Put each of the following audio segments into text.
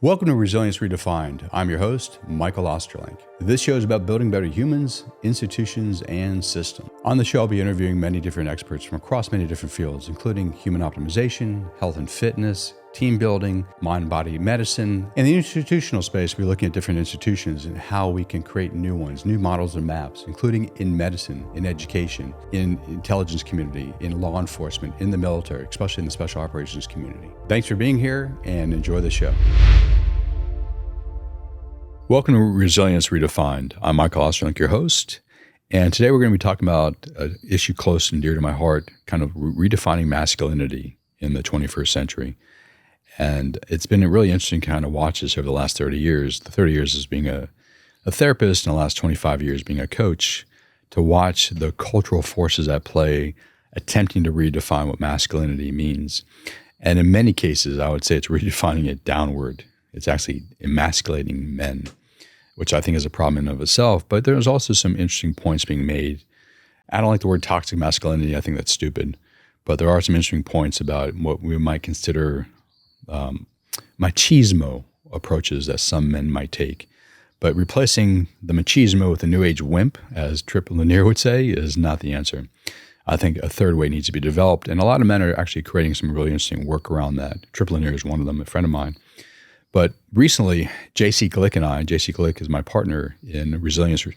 Welcome to Resilience Redefined. I'm your host, Michael Ostrolenk. This show is about building better humans, institutions, and systems. On the show, I'll be interviewing many different experts from across many different fields, including human optimization, health and fitness, team building, mind-body medicine. In the institutional space, we're looking at different institutions and how we can create new ones, new models and maps, including in medicine, in education, in intelligence community, in law enforcement, in the military, especially in the special operations community. Thanks for being here and enjoy the show. Welcome to Resilience Redefined. I'm Michael Ostrolenk, your host, and today we're going to be talking about an issue close and dear to my heart, kind of redefining masculinity in the 21st century. And it's been a really interesting kind of watch this over the last 30 years. The 30 years as being a therapist and the last 25 years being a coach, to watch the cultural forces at play attempting to redefine what masculinity means. And in many cases, I would say it's redefining it downward. It's actually emasculating men, which I think is a problem in and of itself. But there's also some interesting points being made. I don't like the word toxic masculinity. I think that's stupid. But there are some interesting points about what we might consider machismo approaches that some men might take. But replacing the machismo with a new age wimp, as Trip Lanier would say, is not the answer. I think a third way needs to be developed. And a lot of men are actually creating some really interesting work around that. Trip Lanier is one of them, a friend of mine. But recently, JC Glick and I, JC Glick is my partner in Resilience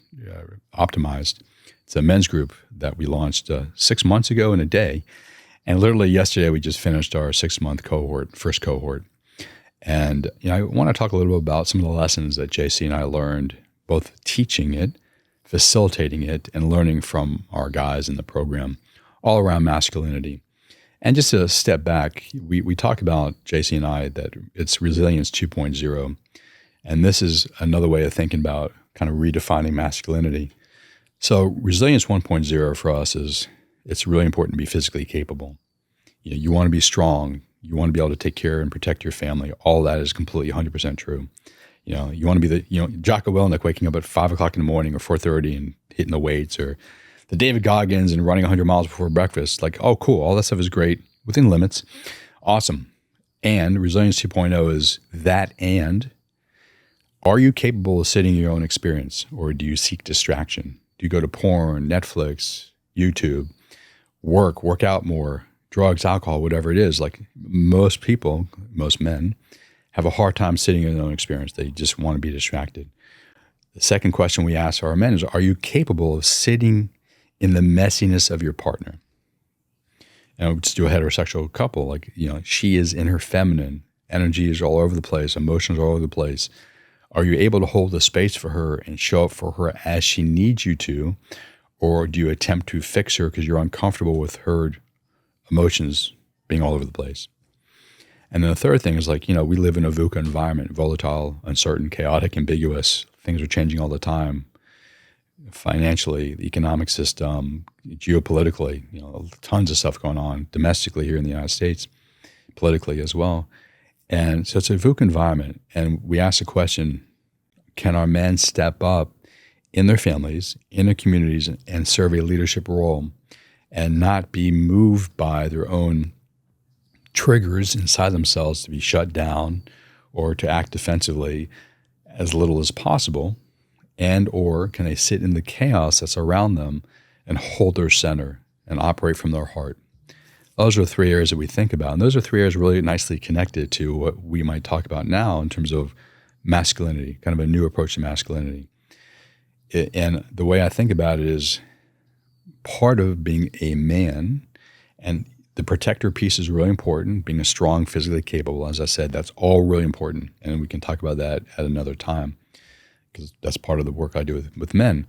Optimized. It's a men's group that we launched 6 months ago in a day. And literally yesterday, we just finished our 6-month first cohort. And I want to talk a little bit about some of the lessons that JC and I learned, both teaching it, facilitating it, and learning from our guys in the program, all around masculinity. And just to step back, we talk about, JC and I, that it's Resilience 2.0. And this is another way of thinking about kind of redefining masculinity. So Resilience 1.0 for us is, it's really important to be physically capable. You want to be strong. You want to be able to take care and protect your family. All that is completely 100% true. You want to be the, Jocko Willink waking up at 5 o'clock in the morning or 4:30 and hitting the weights, or the David Goggins and running 100 miles before breakfast. Like, oh, cool. All that stuff is great within limits. Awesome. And Resilience 2.0 is that. And are you capable of sitting in your own experience, or do you seek distraction? Do you go to porn, Netflix, YouTube, work out more, drugs, alcohol, whatever it is? Like most people, most men have a hard time sitting in their own experience. They just want to be distracted. The second question we ask our men is, are you capable of sitting in the messiness of your partner? And let's do a heterosexual couple. Like, she is in her feminine. Energy is all over the place. Emotions are all over the place. Are you able to hold the space for her and show up for her as she needs you to? Or do you attempt to fix her because you're uncomfortable with her emotions being all over the place? And then the third thing is we live in a VUCA environment, volatile, uncertain, chaotic, ambiguous. Things are changing all the time. Financially, the economic system, geopolitically, tons of stuff going on domestically here in the United States, politically as well. And so it's a VUCA environment. And we ask the question, can our men step up in their families, in their communities, and serve a leadership role and not be moved by their own triggers inside themselves to be shut down or to act defensively as little as possible? And or can they sit in the chaos that's around them and hold their center and operate from their heart? Those are the three areas that we think about. And those are three areas really nicely connected to what we might talk about now in terms of masculinity, kind of a new approach to masculinity. And the way I think about it is part of being a man, and the protector piece is really important, being a strong, physically capable. As I said, that's all really important. And we can talk about that at another time, because that's part of the work I do with men.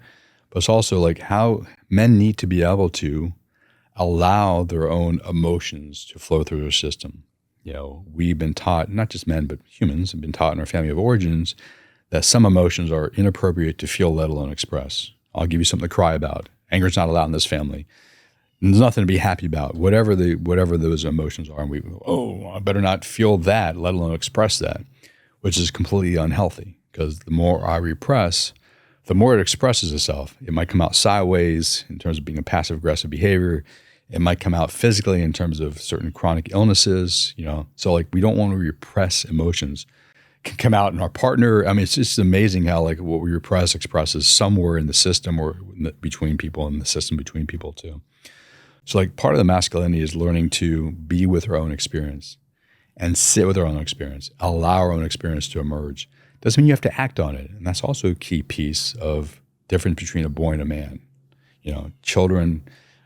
But it's also like how men need to be able to allow their own emotions to flow through their system. We've been taught, not just men, but humans have been taught in our family of origins that some emotions are inappropriate to feel, let alone express. I'll give you something to cry about. Anger is not allowed in this family. There's nothing to be happy about, whatever those emotions are. And we go, I better not feel that, let alone express that, which is completely unhealthy. Because the more I repress, the more it expresses itself. It might come out sideways in terms of being a passive-aggressive behavior. It might come out physically in terms of certain chronic illnesses, So we don't want to repress emotions, can come out in our partner. I mean, it's just amazing how like what we repress expresses somewhere in the system or between people, and the system between people too. So like part of the masculinity is learning to be with our own experience and sit with our own experience, allow our own experience to emerge. Doesn't mean you have to act on it. And that's also a key piece of difference between a boy and a man. Children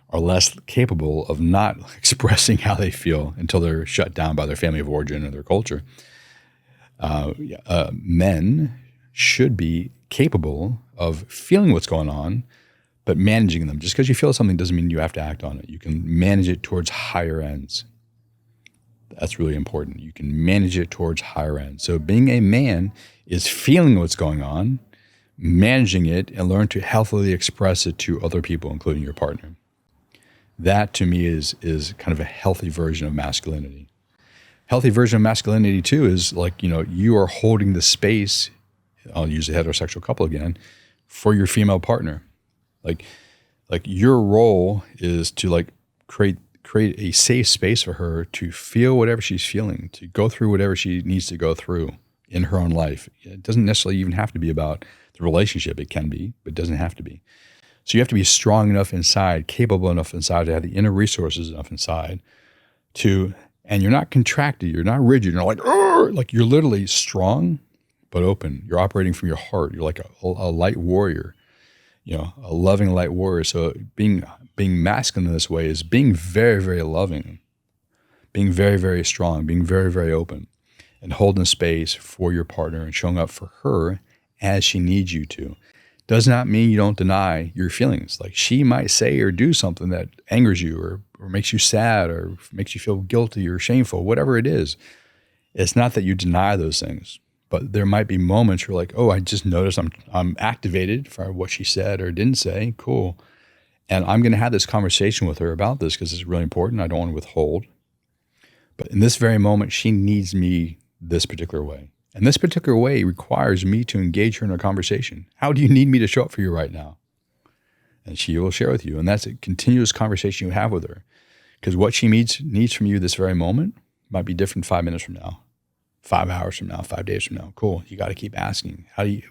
are less capable of not expressing how they feel until they're shut down by their family of origin or their culture. Men should be capable of feeling what's going on, but managing them. Just because you feel something doesn't mean you have to act on it. You can manage it towards higher ends. That's really important. You can manage it towards higher ends. So being a man is feeling what's going on, managing it, and learn to healthily express it to other people, including your partner. That to me is kind of a healthy version of masculinity. Healthy version of masculinity too is like, you are holding the space, I'll use a heterosexual couple again, for your female partner. Like your role is to like create a safe space for her to feel whatever she's feeling, to go through whatever she needs to go through in her own life. It doesn't necessarily even have to be about the relationship. It can be, but it doesn't have to be. So you have to be strong enough inside, capable enough inside, to have the inner resources enough inside and you're not contracted, you're not rigid, you're not like you're literally strong, but open. You're operating from your heart. You're like a light warrior, a loving light warrior. So being masculine in this way is being very, very loving, being very, very strong, being very, very open, and holding space for your partner and showing up for her as she needs you to. Does not mean you don't deny your feelings. Like she might say or do something that angers you or makes you sad or makes you feel guilty or shameful, whatever it is. It's not that you deny those things, but there might be moments where like, oh, I just noticed I'm activated for what she said or didn't say. Cool. And I'm going to have this conversation with her about this because it's really important. I don't want to withhold. But in this very moment, she needs me this particular way. And this particular way requires me to engage her in a conversation. How do you need me to show up for you right now? And she will share with you. And that's a continuous conversation you have with her. Because what she needs from you this very moment might be different 5 minutes from now, 5 hours from now, 5 days from now. Cool. You got to keep asking.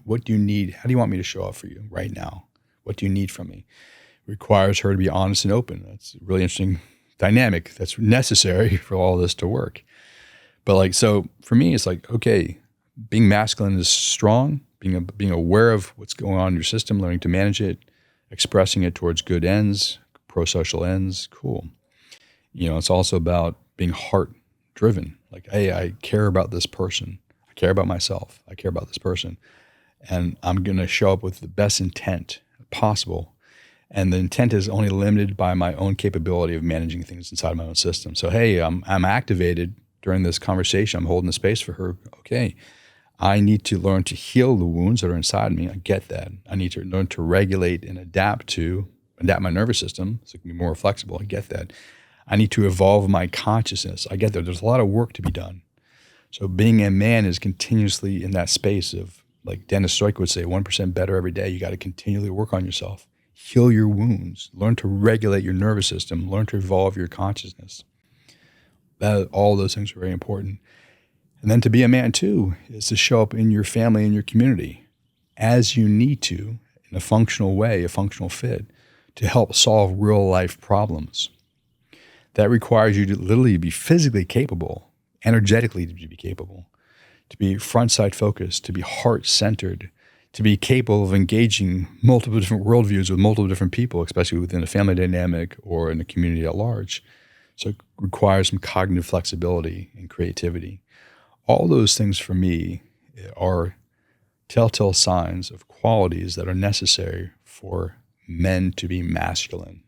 What do you need? How do you want me to show up for you right now? What do you need from me? It requires her to be honest and open. That's a really interesting dynamic that's necessary for all this to work. But so for me, it's like, okay, being masculine is strong, being aware of what's going on in your system, learning to manage it, expressing it towards good ends, pro-social ends, cool. It's also about being heart-driven. Like, hey, I care about this person. I care about myself. I care about this person. And I'm going to show up with the best intent possible. And the intent is only limited by my own capability of managing things inside my own system. So, hey, I'm activated during this conversation. I'm holding the space for her. Okay. I need to learn to heal the wounds that are inside me. I get that. I need to learn to regulate and adapt my nervous system so it can be more flexible. I get that. I need to evolve my consciousness. I get that. There's a lot of work to be done. So being a man is continuously in that space of, like Dennis Stoic would say, 1% better every day. You got to continually work on yourself, heal your wounds, learn to regulate your nervous system, learn to evolve your consciousness. All those things are very important. And then to be a man too is to show up in your family and your community as you need to in a functional way, a functional fit, to help solve real life problems. That requires you to literally be physically capable, energetically to be capable, to be front side focused, to be heart centered, to be capable of engaging multiple different worldviews with multiple different people, especially within a family dynamic or in a community at large. So it requires some cognitive flexibility and creativity. All those things for me are telltale signs of qualities that are necessary for men to be masculine.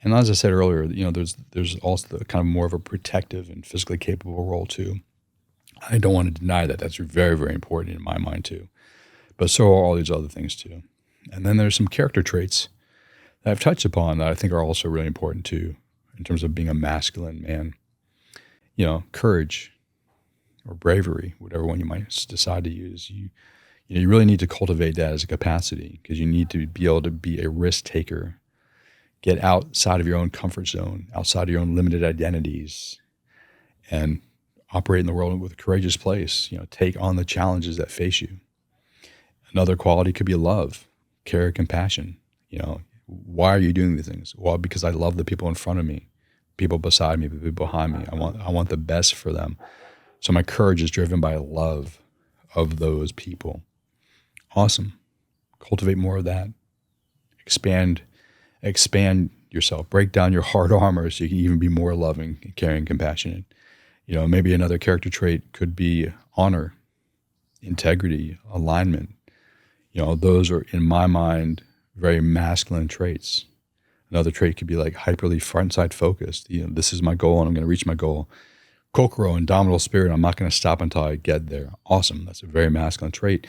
And as I said earlier, there's also the kind of more of a protective and physically capable role too. I don't want to deny that. That's very, very important in my mind too. But so are all these other things too. And then there's some character traits that I've touched upon that I think are also really important too in terms of being a masculine man. Courage or bravery, whatever one you might decide to use. You really need to cultivate that as a capacity because you need to be able to be a risk taker, get outside of your own comfort zone, outside of your own limited identities, and operate in the world with a courageous place, take on the challenges that face you. Another quality could be love, care, compassion. Why are you doing these things? Well, because I love the people in front of me, people beside me, the people behind me. I want the best for them. So my courage is driven by love of those people. Awesome. Cultivate more of that. Expand yourself. Break down your hard armor so you can even be more loving, caring, compassionate. Maybe another character trait could be honor, integrity, alignment. Those are, in my mind, very masculine traits. Another trait could be like hyperly front-side focused. This is my goal and I'm going to reach my goal. Kokoro, indomitable spirit. I'm not going to stop until I get there. Awesome. That's a very masculine trait.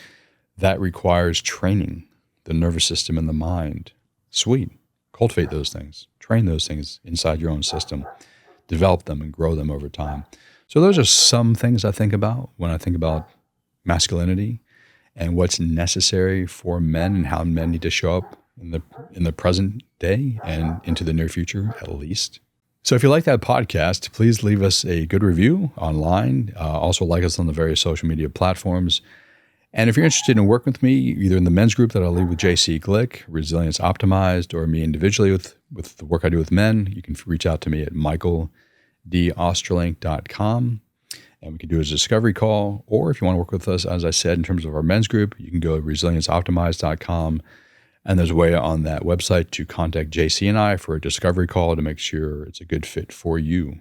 That requires training the nervous system and the mind. Sweet. Cultivate those things. Train those things inside your own system. Develop them and grow them over time. So those are some things I think about when I think about masculinity and what's necessary for men and how men need to show up in the present day and into the near future, at least. So if you like that podcast, please leave us a good review online. Also like us on the various social media platforms. And if you're interested in working with me, either in the men's group that I lead with JC Glick, Resilience Optimized, or me individually with the work I do with men, you can reach out to me at michaeldostrolenk.com. And we can do a discovery call. Or if you want to work with us, as I said, in terms of our men's group, you can go to resilienceoptimized.com. And there's a way on that website to contact JC and I for a discovery call to make sure it's a good fit for you.